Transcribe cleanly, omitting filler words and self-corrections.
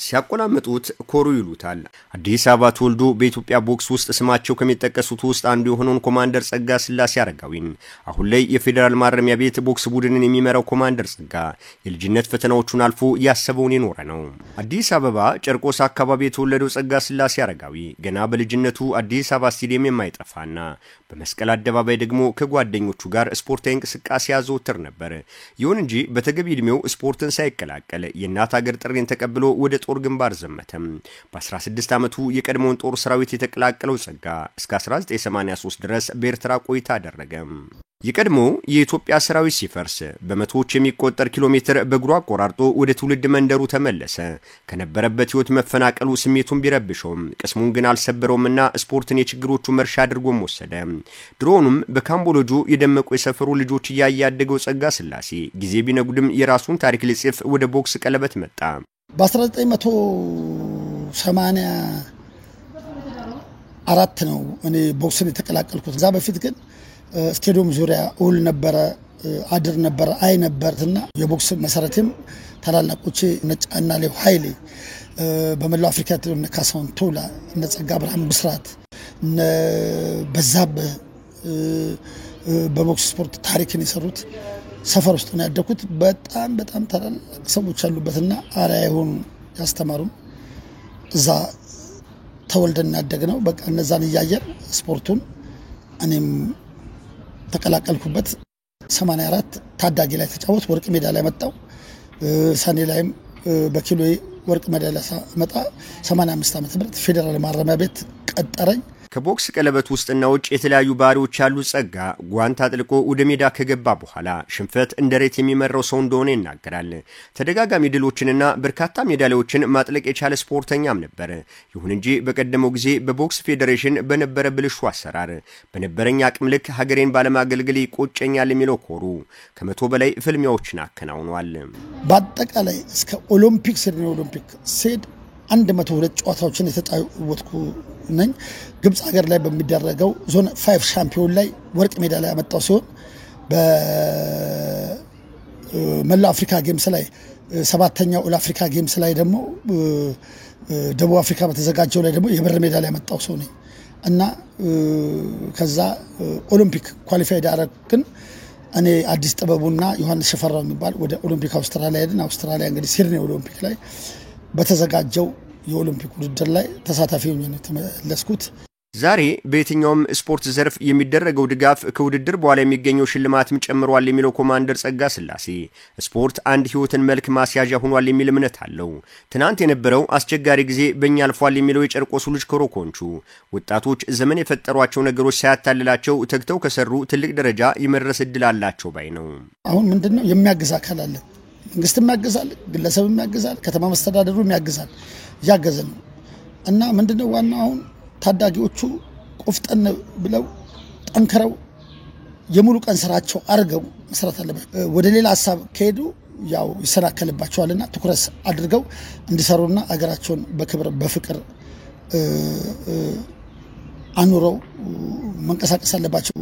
ሲያቆላምጡት ኮሩ ይሉታል። አዲስ አበባ ተወልዶ በኢትዮጵያ ቦክስ ውስጥ ስማቸው ከሚጠቀሱት ውስጥ አንዱ የሆነውን ኮማንደር ጸጋ ስላሴ አረጋዊን አሁን ላይ የፌደራል ማረሚያ ቤት ቦክስ ቡድንን የሚመራው ኮማንደር ጸጋ የልጅነት ፈተናዎቹን አልፎ ያሰበውን የኖረ ነው። አዲስ አበባ ጨርቆስ አካባቢ የተወለደው ጸጋ ስላሴ አረጋዊ ገና በልጅነቱ አዲስ አበባ ስቴዲየም የማይጠፋና በመስቀል አደባባይ ደግሞ ከጓደኞቹ ጋር ስፖርታዊ እንቅስቃሴ ያዘወትር ነበር። ይሁን እንጂ በተገቢ ዕድሜው ስፖርትን ሳይቀላቀል የእናት ሀገር ጥሪን ተቀብሎ ወደ ጦር ግንባር ዘመተም። በ16 ዓመቱ የቀድሞውን ጦር ሰራዊት የተቀላቀለው ጸጋ እስከ 1983 ድረስ በኤርትራ ቆይታ አደረገ። የቀድሞ የኢትዮጵያ ሰራዊት ሲፈርስ በመቶዎች የሚቆጠር ኪሎ ሜትር በእግሩ አቆራርጦ ወደ ትውልድ መንደሩ ተመለሰ። ከነበረበት ህይወት መፈናቀሉ ስሜቱን ቢረብሸውም ቅስሙን ግን አልሰበረውምና ስፖርትን የችግሮቹ መርሻ አድርጎም ወሰደ። ድሮውንም በካምቦሎጆ የደመቁ የሰፈሩ ልጆች ያያደገው ጸጋ ስላሴ ጊዜ ቢነጉድም የራሱን ታሪክ ሊጽፍ ወደ ቦክስ ቀለበት መጣ። በ1984 ነው እኔ ቦክስን የተቀላቀልኩት። እዛ በፊት ግን ስቴዲየም ዙሪያ ኡል ነበር፣ አድር ነበር፣ አይ ነበርና የቦክስ መሰረትም ታላላቆቼ ነጫና ሌው ኃይሌ በመላው አፍሪካ ተነካሳውን ቶላ ነጸጋ ብርሃን ብስራት በዛብ በቦክስ ስፖርት ታሪክን የሰሩት ሰፈር ውስጥ ነው ያደኩት። በጣም ታላላቅ ሰዎች አሉበትና አራያ ሆኑ ያስተማሩን እዛ ተወልደን ያደግነው። በቃ እነዛን ያያየን ስፖርቱን እኔም ተቀላቀልኩበት። 84 ታዳጊ ላይ ተጫወት ወርቅ ሜዳሊያ መጣው። ሰኔ ላይም በኪሎ ወርቅ ሜዳሊያ መጣ። 85 ዓመተ ምህረት ፌደራል ማረሚያ ቤት ቀጠረኝ። ከቦክስ ቀለበት ውስጥና ውጭ የተለያዩ ባሪዎች ያሉ ጸጋ ጓንታ አጥልቆ ወደ ሜዳ ከገባ በኋላ ሽንፈት እንደሬት የሚመራው ሰው እንደሆነ ይናገራል። ተደጋጋሚ ድሎችንና በርካታ ሜዳሊያዎችን ማጥለቅ የቻለ ስፖርተኛም ነበር። ይሁን እንጂ በቀደመው ጊዜ በቦክስ ፌዴሬሽን በነበረ ብልሹ አሰራር በነበረኛ አቅም ልክ ሀገሬን ባለማገልገል ይቆጨኛል የሚለው ኮሩ ከ100 በላይ ፍልሚያዎችን አከናውኗል። በአጠቃላይ እስከ ኦሎምፒክ ሲድኒ ኦሎምፒክ ሴድ 102 ጨዋታዎችን የተጫወትኩ ነኝ። ግብጽ ሀገር ላይ በሚደረገው ዞን 5 ሻምፒዮን ላይ ወርቅ ሜዳሊያ ያመጣው ሲሆን በመላው አፍሪካ ጌምስ ላይ 7ኛው ኦል አፍሪካ ጌምስ ላይ ደግሞ ደቡብ አፍሪካ በተዘጋጀው ላይ ደግሞ የብር ሜዳሊያ ያመጣው ሰው ነኝ እና ከዛ ኦሎምፒክ ኳሊፋይድ አደረግን። እኔ አዲስ ጥበቡና ዮሐንስ ሸፈራው የሚባል ወደ ኦሎምፒክ አውስትራሊያ ሄድን። አውስትራሊያ እንግዲህ ሲድኒ ኦሎምፒክ ላይ በተዘጋጀው የኦሎምፒክ ውድድር ላይ ተሳታፊ ሆኜ ተመለስኩት። ዛሬ በየትኛውም ስፖርት ዘርፍ የሚደረገው ድጋፍ ከውድድር በኋላ የሚገኘው ሽልማትም ጨምሯል የሚለው ኮማንደር ጸጋ ስላሴ ስፖርት አንድ ህይወትን መልክ ማስያዣ ሆኗል የሚል እምነት አለው። ትናንት የነበረው አስቸጋሪ ጊዜ በእኛ አልፏል የሚለው የጨርቆሱ ልጅ ኮሮኮንቹ ወጣቶች ዘመን የፈጠሯቸው ነገሮች ሳያታልላቸው ተግተው ከሰሩ ትልቅ ደረጃ የመድረስ እድል አላቸው ባይ ነው። አሁን ምንድነው የሚያግዝ አካል አለ። መንግስትም ያግዛል፣ ግለሰብም ያግዛል፣ ከተማ መስተዳደሩም ያግዛል፣ ያገዘን እና ምንድነው ዋናው አሁን ታዳጊዎቹ ቆፍጠን ብለው ጠንከረው የሙሉ ቀን ስራቸው አርገው መስራት አለበት። ወደ ሌላ ሐሳብ ከሄዱ ያው ይሰናከልባቸዋልና ትኩረት አድርገው እንዲሰሩና አገራቸውን በክብር በፍቅር አኑረው መንቀሳቀስ አለባቸው።